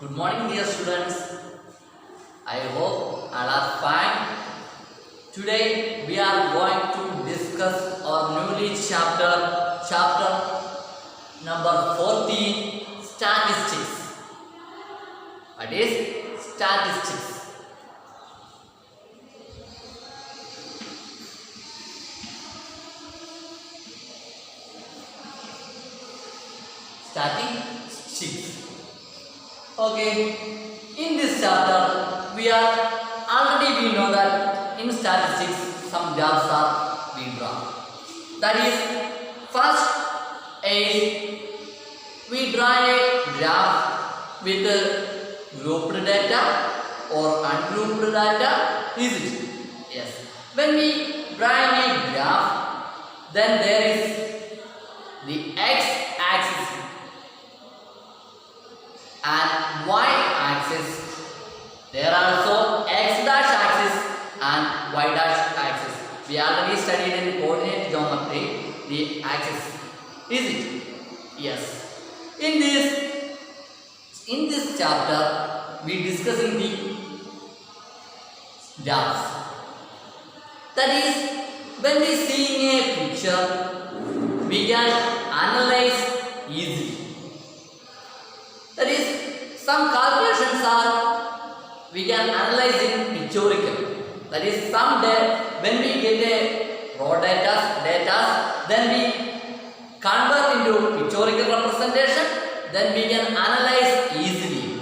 Good morning, dear students. I hope all are fine. Today we are going to discuss our newly chapter number 14, statistics. What is statistics? Statistics. Okay, in this chapter we know that in statistics some graphs are being drawn. That is, first is we draw a graph with grouped data or ungrouped data. Is it? Yes. When we draw a graph, then there is the x-axis and y-axis. There are also x-axis and y-axis. We already studied in coordinate geometry the axis. Is it? Yes. In this chapter, we discussing the graphs. That is, when we see a picture, we can analyze easily. That is, some calculations we can analyze in pictorial. That is, when we get a raw data, then we convert into pictorial representation, then we can analyze easily.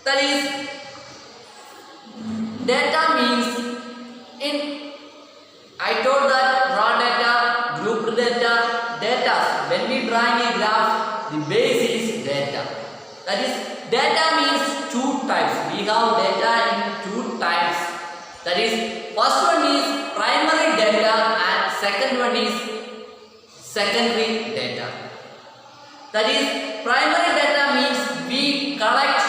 That is, data means I told that raw data, grouped data. When we drawing a graph, the base is data. That is, data means two types. We have data in two types. That is, first one is primary data and second one is secondary data. That is, primary data means we collect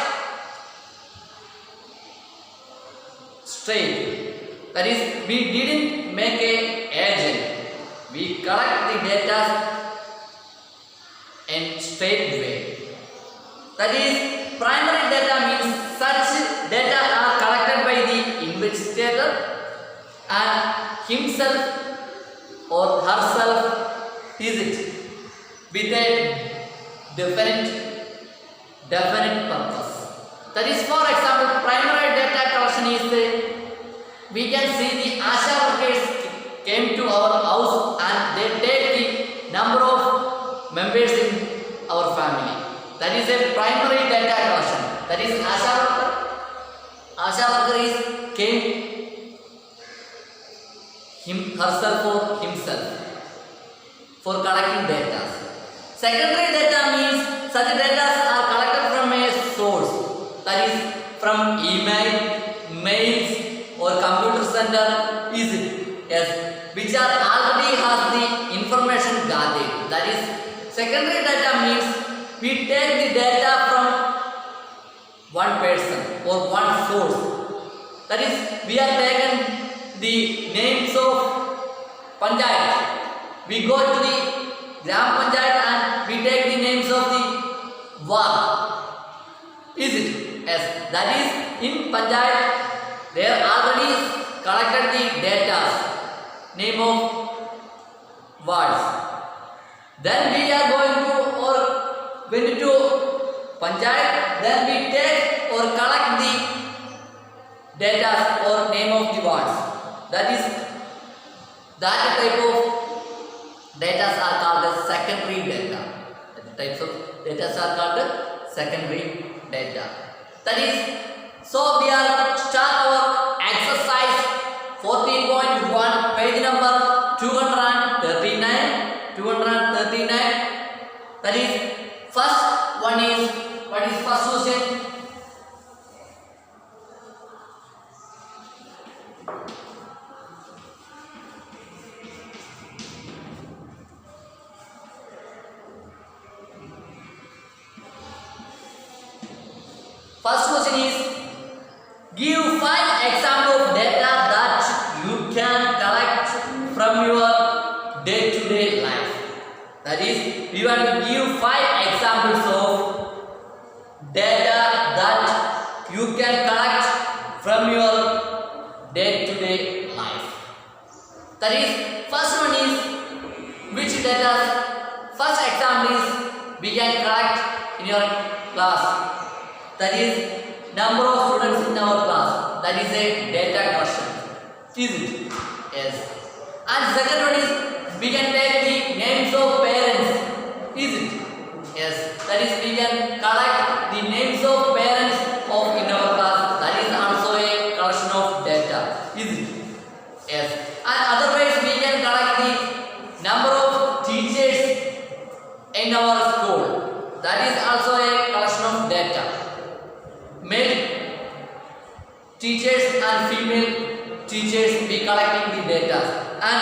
straight. That is, we didn't make a agent. We collect the data in straight way. That is, primary data means such data are collected by the investigator and himself or herself, is it, with a definite purpose. That is, for example, primary data collection is we can see the ASHA workers came to our house and they take the number of members in our family. That is a primary data collection. That is, ASHA worker came herself or himself for collecting data. Secondary data means such data are collected from a source. That is, from email, mails, or computer center, is it? Yes, which are already has the information gathered. That is, secondary data means we take the data from one person or one source. That is, we are taken the names of panchayat. We go to the gram panchayat and we take the names of the ward. Is it? Yes, that is, in panchayat they are already collected the data, name of wards. Then we are going to or went to panchayat, then we take or collect the data or name of the wards. That type of data are called as secondary data. The types of data are called as secondary data. That is, so we are start our exercise 14.1, page number 239. That is, first one is, what is first question? First question is, give 5 examples of data that you can collect from your day-to-day life. That is, we want to give 5 examples of data That is, first one is which data. First example is we can collect in your class. That is number of students in our class. That is a data collection. Is it? Yes. And second one is we can take the names of parents. Is it? Yes. That is we can collect the names of parents of in our class. That is also a collection of data. Is it? Yes. And otherwise we can collect the number of teachers in our school. That is also a collection of data. Male teachers and female teachers we collecting the data. And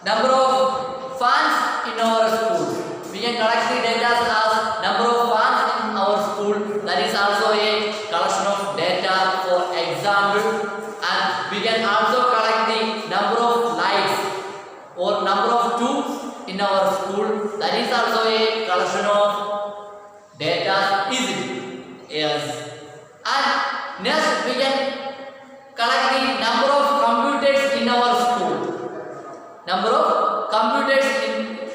number of fans in our school. We can collect the data as number of fans in our school. That is also a collection of data for example. And we can also collect the number of lights or number of tubes in our school. That is also a collection of data. Is it? Yes. And next we can collect the number of computers in our school. Number of computers in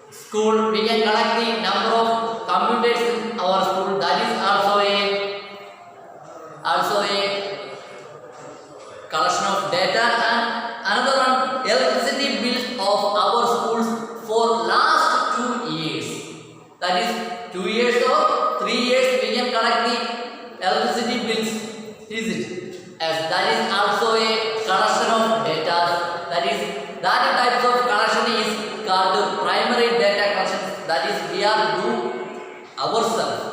school. We can collect the number of computers in our school. That is also a collection of data. And another one, electricity bills of our schools for last 2 years. That is 2 years or 3 years we can collect the electricity bills. Is it? As that is also a collection of data. That is that types of collection is called primary data collection. That is we are do ourselves.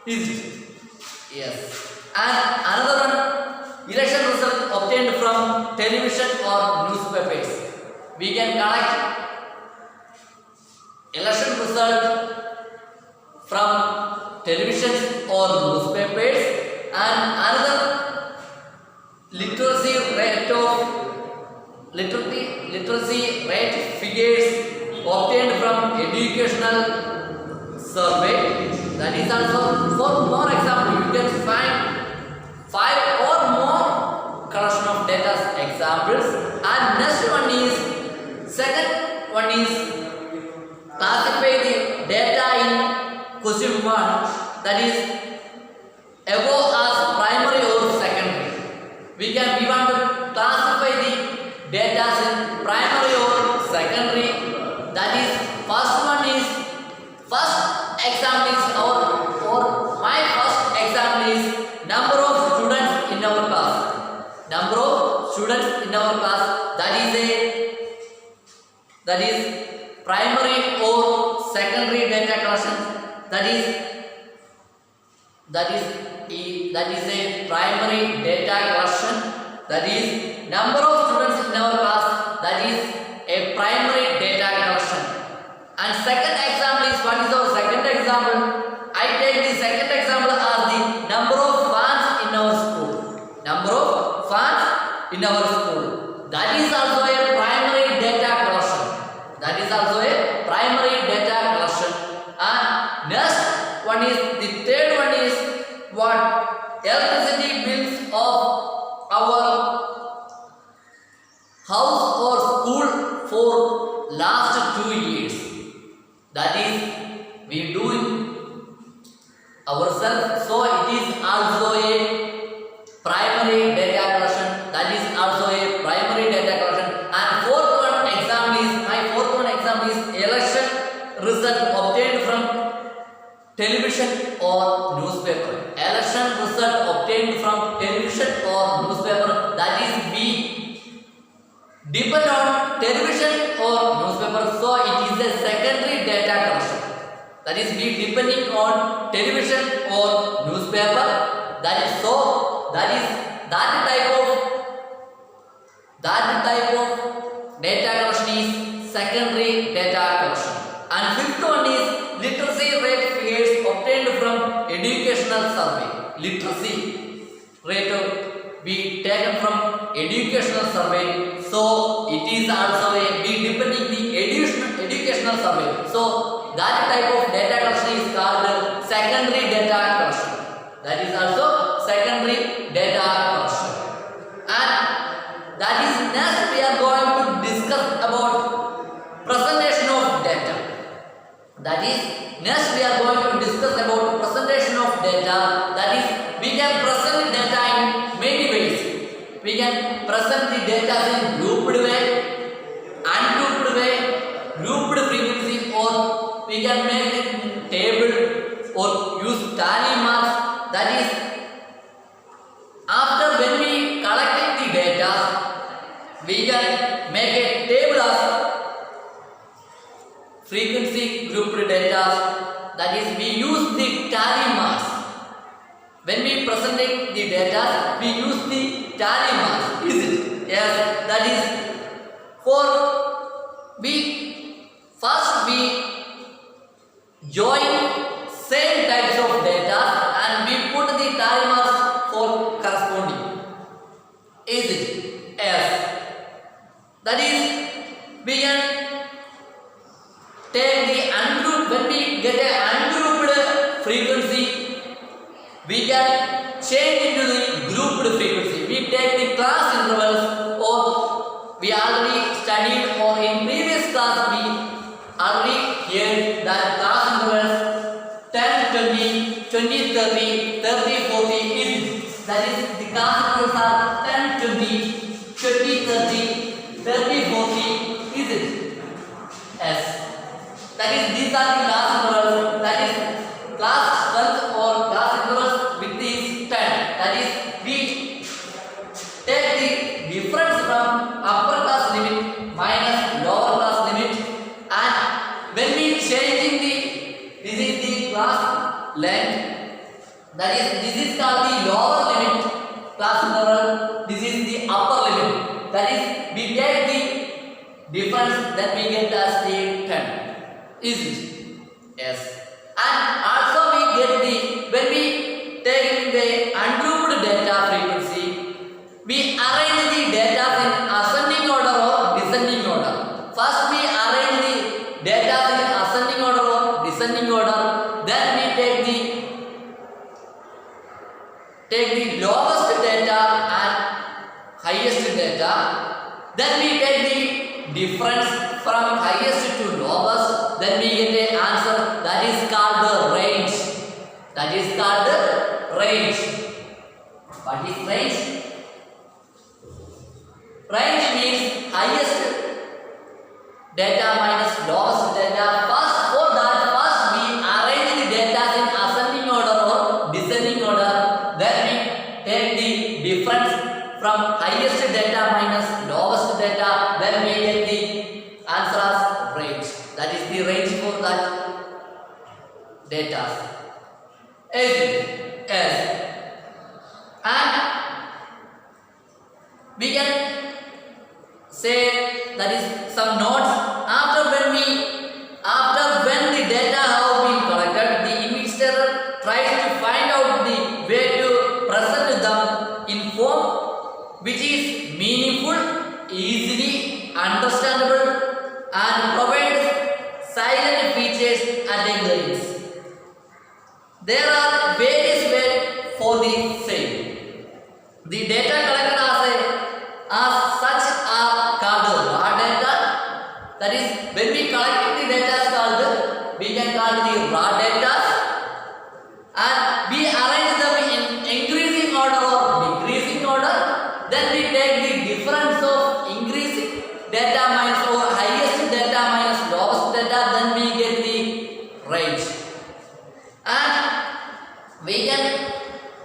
Is it? Yes. And another one, election result obtained from television or newspapers. We can collect election result from television or newspapers. And another, literacy rate figures obtained from educational survey. That is also, for more example you can find 5 or more collection of data examples. And next one is, second one is classify the data in question 1. That is above as primary or secondary. We want to classify the data in primary or secondary. That is first one is, first example is or my first example is number of students in our class. Number of students in our class. That is primary or secondary data collection. That is a primary data collection. That is number of students in our class. That is a primary data collection. And second example is, what is our second example? I take the second example as the number of fans in our school. Number of fans in our school. That is also a primary data collection. That is also a primary data collection. And next one is, the third one is what? Electricity bills of our house or school for last 2 years. That is we do it ourselves, so it is also a primary data collection. That is also a primary data collection. And fourth one example is, my fourth one example is election result obtained from television or newspaper. Election result obtained from television or newspaper. That is we depend on television or newspaper, so it is a secondary data collection. That is we depending on television or newspaper. That is so, that is that type of data collection is secondary data collection. And fifth one is literacy rate figures obtained from educational survey. Literacy rate we taken from educational survey, so it is also a we depending the educational survey. So that type of data collection is called secondary data collection. That is also secondary data collection. And that is next or use tally marks. That is, after when we collecting the data, we can make a table of frequency grouped data. That is, we use the tally marks. When we presenting the data, we use the tally marks. Is it? Yes, that is for we join same types of data and we put the tally marks for corresponding. Is it? Yes. That is, we can take the ungrouped, when we get a ungrouped frequency, we can change into the grouped frequency. We take the class intervals, or we already studied, or in previous class we already heard that class intervals 10, 20, 20, 30, 30, 40 is, that is, the class intervals are 10, 20, 20, 30, 30, 40, is it? Yes. That is, these are the class intervals. That is, class length or class intervals with these 10. That is, we take the difference from upper class limit minus lower class limit, and when we changing the, this is the class length. That is, this is called the lower limit class interval. This is the upper limit. That is, we take the difference that we get as the 10. Is it? Yes. And also we get the, when we take the ungrouped data frequency, we arrange the data in ascending order or descending order. First we arrange the data in ascending order or descending order. Then we take the lowest data and highest data. Then we take the difference from highest to lowest. Then we get an answer that is called the range. That is called the range. What is range? Range means highest data minus lowest data. First, for that, first we arrange the data in ascending order or descending order. Then we take the difference from highest data minus lowest data. Then we get the answer as range. That is the range for that data. Yes. And we can say, that is some notes. After when the data have been collected, the investigator tries to find out the way to present them in form which is meaningful, easily understandable, and provides silent features and a glance. There are various ways for the same. The data collected as such are called raw data. That is, when we collect the data, we can call the raw data, and we arrange them in increasing order or decreasing order. Then we take the difference of increasing data minus or highest data minus lowest data. Then we get the range. And we can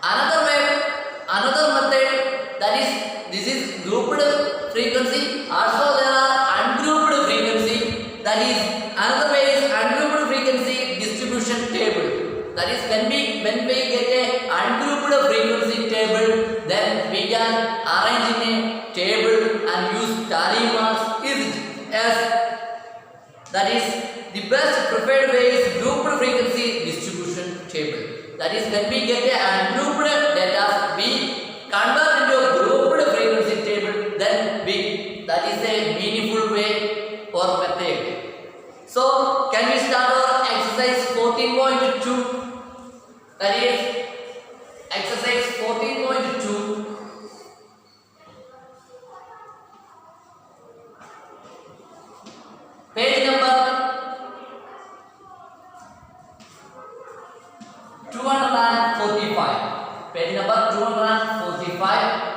another method, that is, this is grouped frequency. Also there are ungrouped frequency. That is, another way is ungrouped frequency distribution table. That is, when we get a ungrouped frequency table, then we can arrange in a table and use tally marks. Is it? Yes. That is, the best preferred way is grouped frequency distribution table. That is, when we get a ungrouped data, we convert into a grouped frequency table. Then that is a meaningful way or method. So, can we start our exercise 14.2? That is exercise 14.2. Page number 245. Page number 245.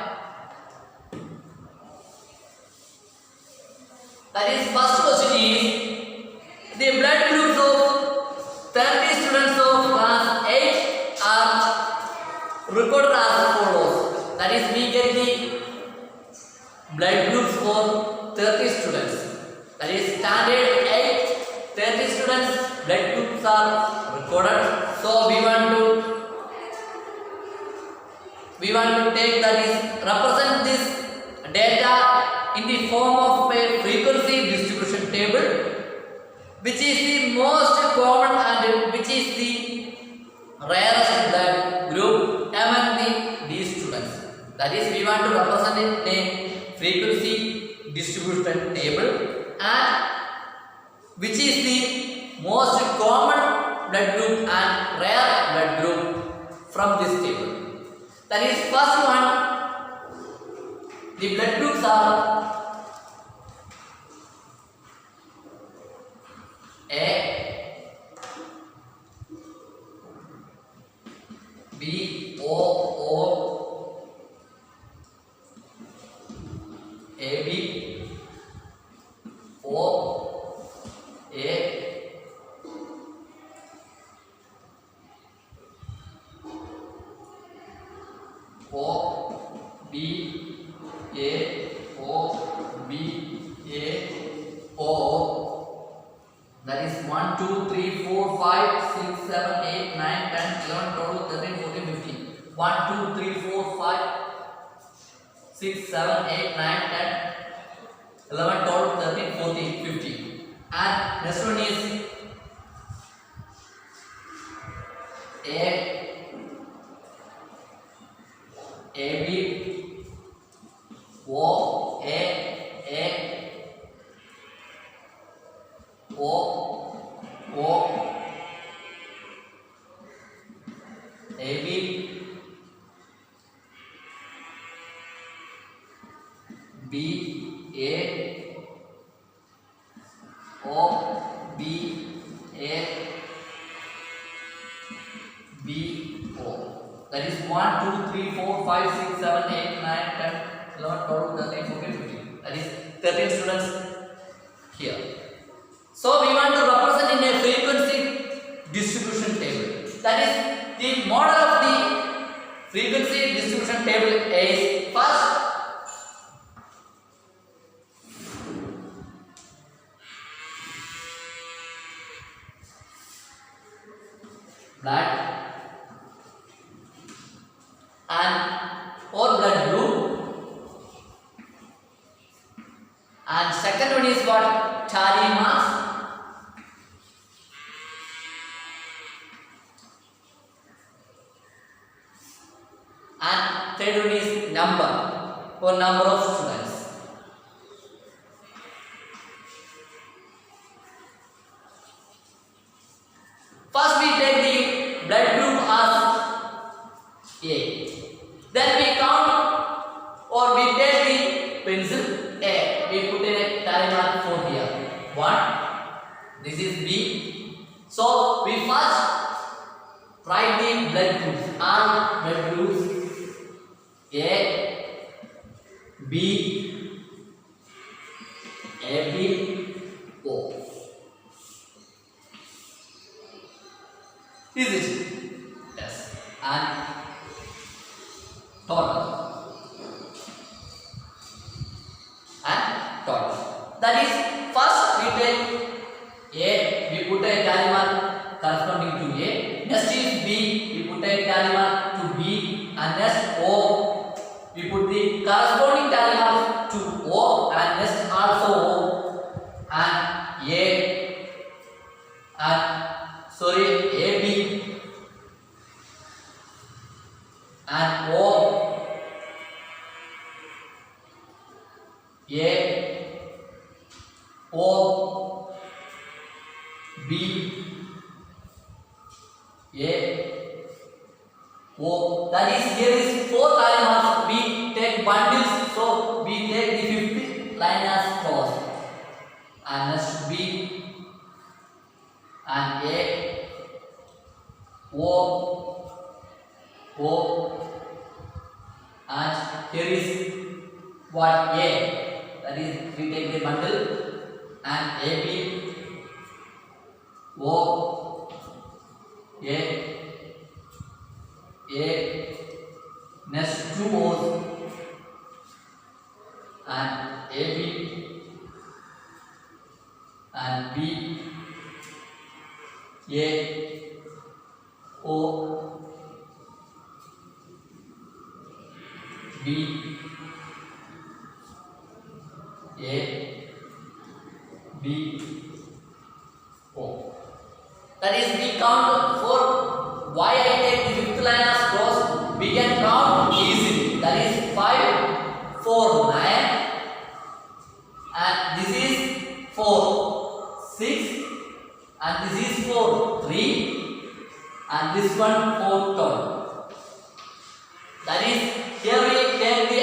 That is, first question is, the blood groups of 30 students of class That is, we get the blood groups for 30 students. That is, standard 8, 30 students blood groups are recorded. So we want to take, that is, represent this data in the form of a frequency distribution table, which is the most common and which is the rarest blood group among these students. That is, we want to represent it in a frequency distribution table, and which is the most common blood group and rare blood group from this table. That is, first one, the blood groups are A, B, O, AB, O, A, O, B, A, O, B, A, O. That is 1, 2, 3, 4, 5, 6, 7, 8, 9, 10, 11, 12, 13, 14, 15. 1, 2, 3, 4, 5, 6, 7, 8, 9, 10, 11, 12, 13, 14, 15. And next one is A, AB, O, A, O, AB, B, A, O, B, A, B, O. That is 1, 2, 3, 4, 5, 6, 7, 8, 9, 10, 11, 12, 13, 14, 15. That is 13 students here. So we want to represent in a frequency distribution table. That is, the model of the frequency distribution table is first blood and or blood group, and second one is what? Tally mass, and third one is number or number of students. First we take the blood group as A. Then we count or we take the pencil A. We put a tally mark for here. 1. This is B. So we first write the blood groups. All blood groups A, B, AB, O. Is it? Yes. And total. And total. That is, first we take A, we put a tally mark corresponding to A. Next is B, we put a tally mark to B. And next O, we put the corresponding tally mark to O. And next also O. And A. And AB. And O, A, O, B, A, O. That is, here is 4 tally marks. We take bundles, so we take the 50th line as first. And next B, and A, O, and here is what? A. That is, we take the bundle and AB, O, A, next 2 O's, 4 B A B O. That is, we count for why I take the fifth line as cross. We can count easily. That is 5 4 9, and this is 4 6, and this is 4 3, and this one 4 12. That is, here we take the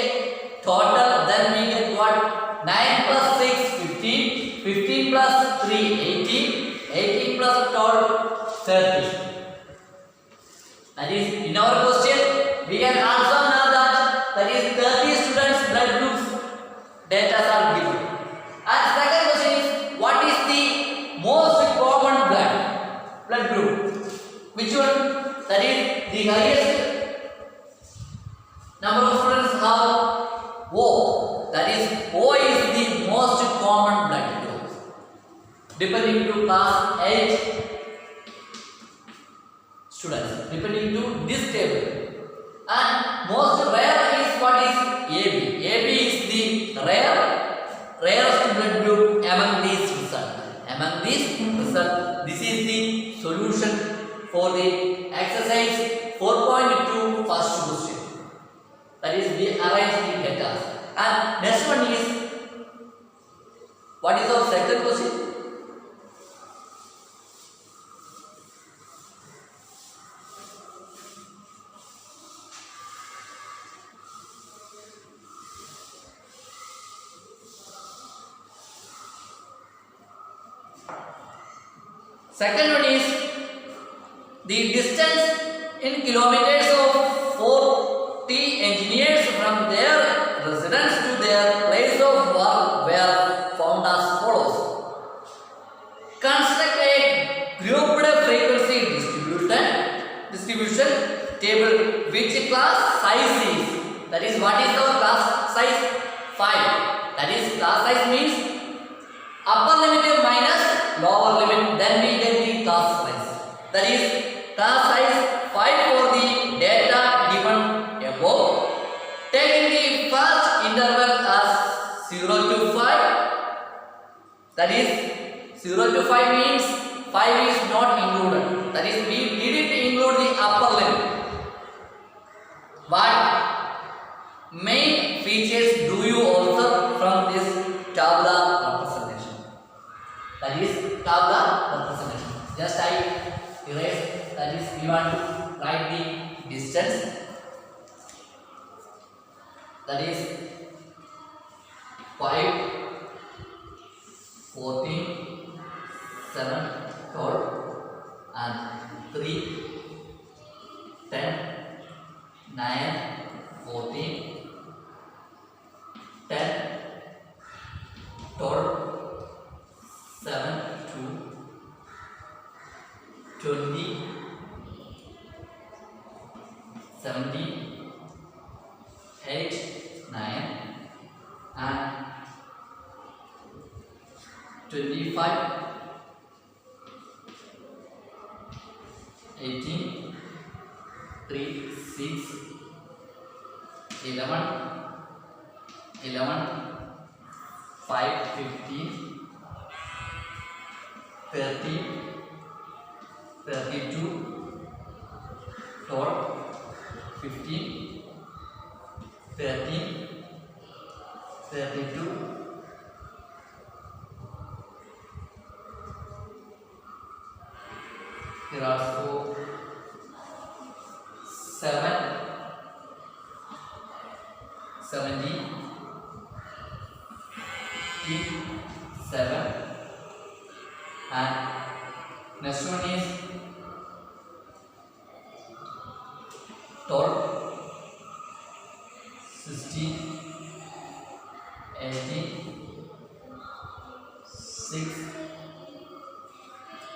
total, then we get what? 9 plus 6 15, 15 plus 3 18, 18 plus 12 30. That is, in our question we can also know that is 30 students blood groups data are given. And second question is, what is the most common blood group? Which one? That is, the highest number of students have O. That is, O is the most common blood group. Depending to class 8 students, depending to this table. And most rare is what is AB. AB is the rarest blood group among these results. Among these results, this is the solution for the exercise 4.2 first question. That is, we arrange the data. And next one is, what is our second question? Second one is the distance in kilometers of 40 engineers from their residence to their place of work were found as follows. Construct a grouped frequency distribution table which class size is. That is, what is our class size? 5. That is, class size means upper limit minus lower limit, then we get the class size. That is, class size 5 for the data given above. Taking the first interval as 0 to 5. That is, 0 to 5 means 5 is not included. That is, we didn't include the upper limit. What main features do you observe from this tabular representation? That is, tabular representation. Just I erase. That is, we want to write the distance. That is 5, 14, 7, 12, and 3, 10, 9, 14, 10, 12, 7, 2, 20, 17, 8, 9, and 25, 18, 3, 6, 11, 5, 15, 30, 32, 12, 15, 13, 32, here also 7, 17, 7, and next one is 12, 16, 18, 6,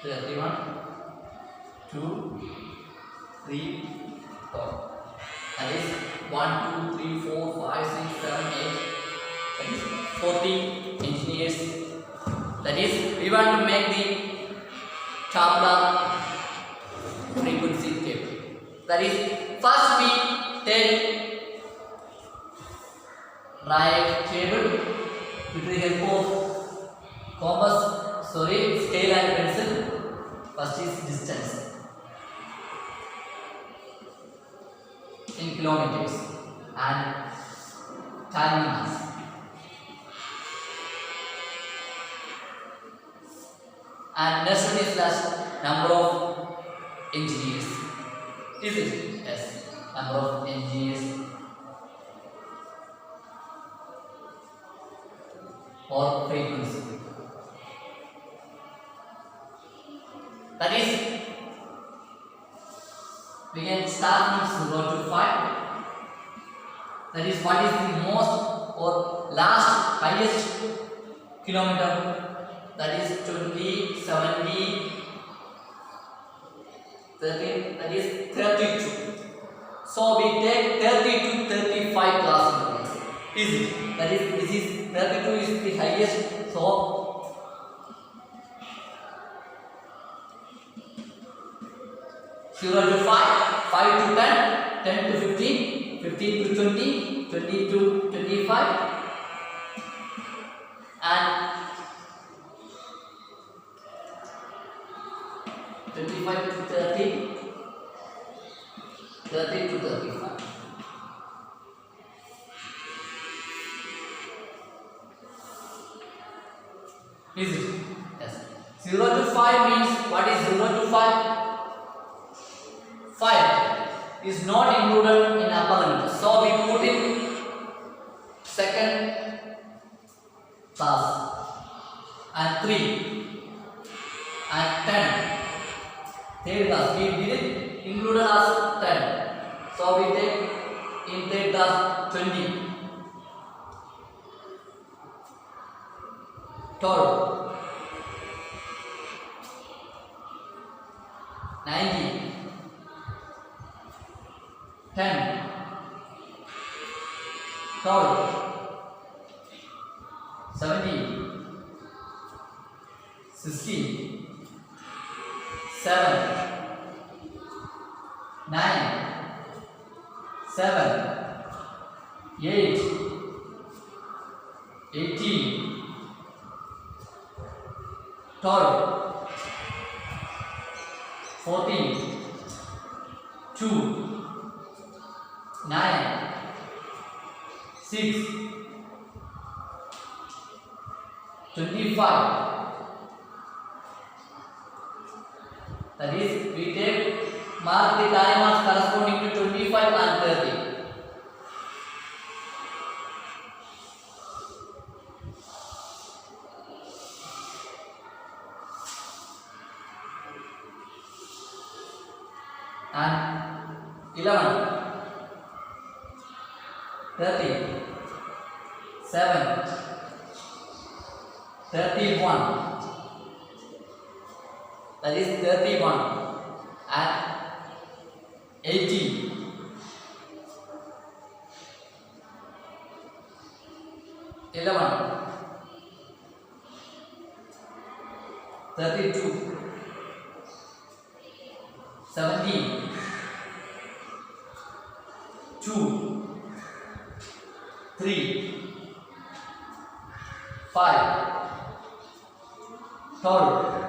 31, 2, 3, 4. That is 1, 2, 3, 4, 5, 6, 7, 8. That is 40 engineers. That is, we want to make the tabular frequency table. That is, first we take right table with the help of scale and pencil. First is distance in kilometers and time minutes. And next one is last number of engineers. Is it? Yes. Number of engineers or frequency. That is, we can start from 0 to 5. That is, what is the most or last highest kilometer? That is 20, 70, 30, that is 32. So we take 30 to 35 class intervals. Is it? That is, this is 32 is the highest. So 0 to 5, 5 to 10, 10 to 15, 15 to 20, 20 to 25, and 25 to 30, 30 to 35. Is it? Yes. 0 to 5 means, what is 0 to 5? 5 is not included in upper limit. So we put in second class and 3 and 10. Third class we did included as 10. So we take in third class 20. Third 90. 10. Third 70. 60. 7. 9. 7. 8. 18. Third 14. 2. 9. 6. 25. That is, we take mark the time as corresponding to 25 and 30. And 11, 30, 7, 31. That is 31 and 18. 11, 32, 17, 2, 3, 5, 12,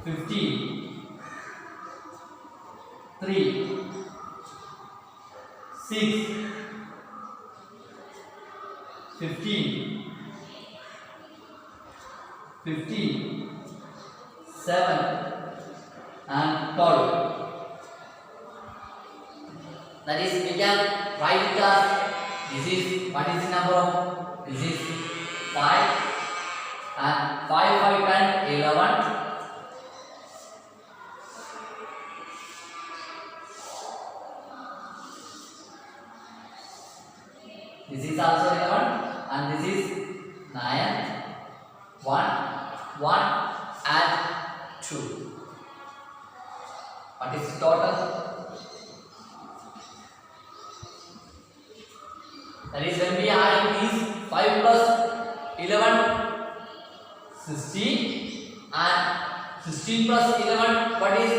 15, 3, 6, 15, 15, 7 and 12. That is, we can write it as, this is, what is the number of, this is 5 and 5, 5 and 11. This is also 11 and this is 9, 1, 1 and 2. What is the total? That is, when we add these 5 plus 11, 16 and 16 plus 11, what is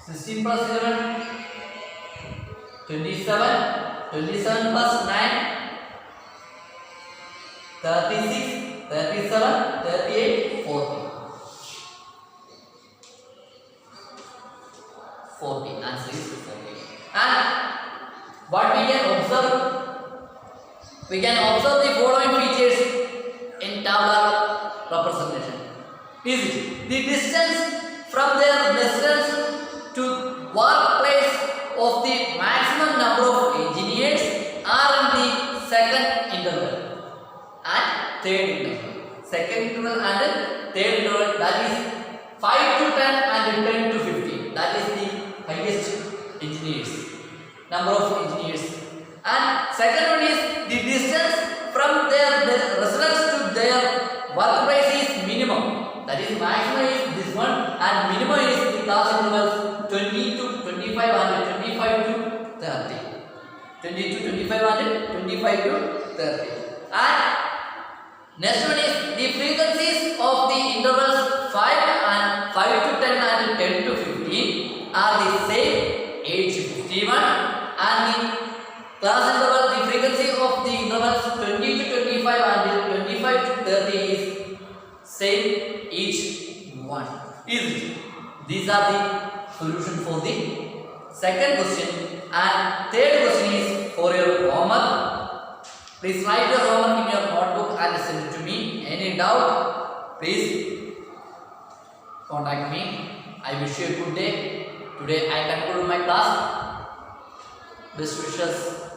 16 plus 11, 27. 27 plus 9, 36, 37, 38, 40. 40. Answer is 40. And what we can observe? We can observe the following features in tabular representation. Is it the distance from their residence to workplace of the maximum number of engineers are in the second interval and third interval. Second interval and third interval, that is 5 to 10 and 10 to 15. That is the highest engineers, number of engineers. And second one is the distance from their residence to their workplace is minimum. That is maximum is this one and minimum is the class intervals 20 to 25 and 25 to 30. 20 to 25 and 25 to 30. And next one is the frequencies of the intervals 5 and 5 to 10 and 10 to 15 are the same age 51, and the class interval, the frequency of the intervals 20 to 25 and 25 to 30 is same each one. Is it? These are the solution for the second question, and third question is for your homework. Please write your homework in your notebook and send it to me. Any doubt, please contact me. I wish you a good day. Today I conclude my class. Best wishes.